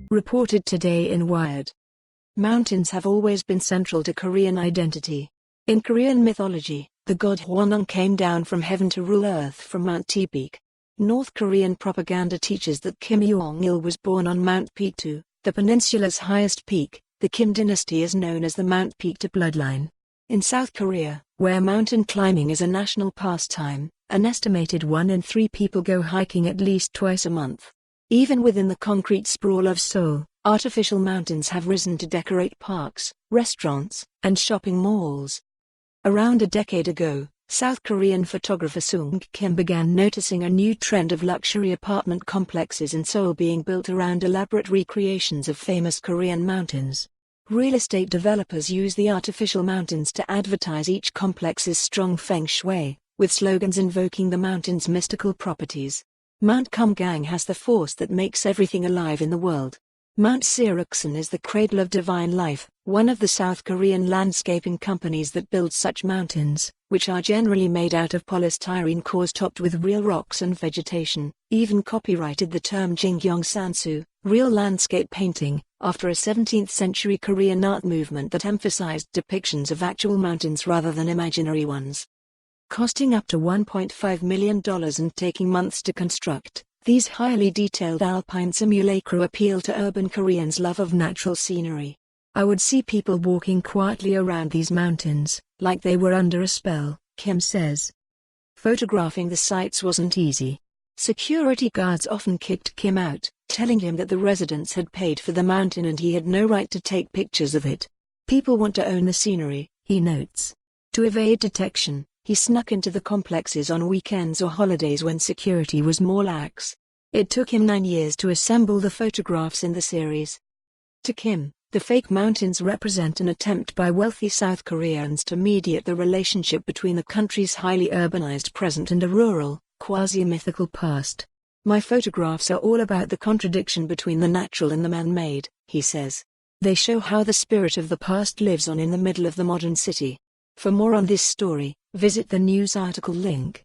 Reported today in Wired. Mountains have always been central to Korean identity. In Korean mythology, the god Hwanung came down from heaven to rule earth from Mount Taebaek. North Korean propaganda teaches that Kim Jong-il was born on Mount Paektu, the peninsula's highest peak. The Kim dynasty is known as the Mount Paektu Bloodline. In South Korea, where mountain climbing is a national pastime, an estimated 1 in 3 people go hiking at least twice a month. Even within the concrete sprawl of Seoul, artificial mountains have risen to decorate parks, restaurants, and shopping malls. Around a decade ago, South Korean photographer Sung Kim began noticing a new trend of luxury apartment complexes in Seoul being built around elaborate recreations of famous Korean mountains. Real estate developers use the artificial mountains to advertise each complex's strong feng shui, with slogans invoking the mountain's mystical properties. Mount Kumgang has the force that makes everything alive in the world. Mount Seoul is the cradle of divine life, one of the South Korean landscaping companies that builds such mountains, which are generally made out of polystyrene cores topped with real rocks and vegetation, even copyrighted the term Jingyong Sansu, real landscape painting, after a 17th-century Korean art movement that emphasized depictions of actual mountains rather than imaginary ones. Costing up to $1.5 million and taking months to construct, these highly detailed alpine simulacra appeal to urban Koreans' love of natural scenery. I would see people walking quietly around these mountains, like they were under a spell, Kim says. Photographing the sites wasn't easy. Security guards often kicked Kim out, telling him that the residents had paid for the mountain and he had no right to take pictures of it. People want to own the scenery, he notes. To evade detection, he snuck into the complexes on weekends or holidays when security was more lax. It took him 9 years to assemble the photographs in the series. To Kim, the fake mountains represent an attempt by wealthy South Koreans to mediate the relationship between the country's highly urbanized present and a rural, quasi-mythical past. My photographs are all about the contradiction between the natural and the man-made, he says. They show how the spirit of the past lives on in the middle of the modern city. For more on this story, visit the news article link.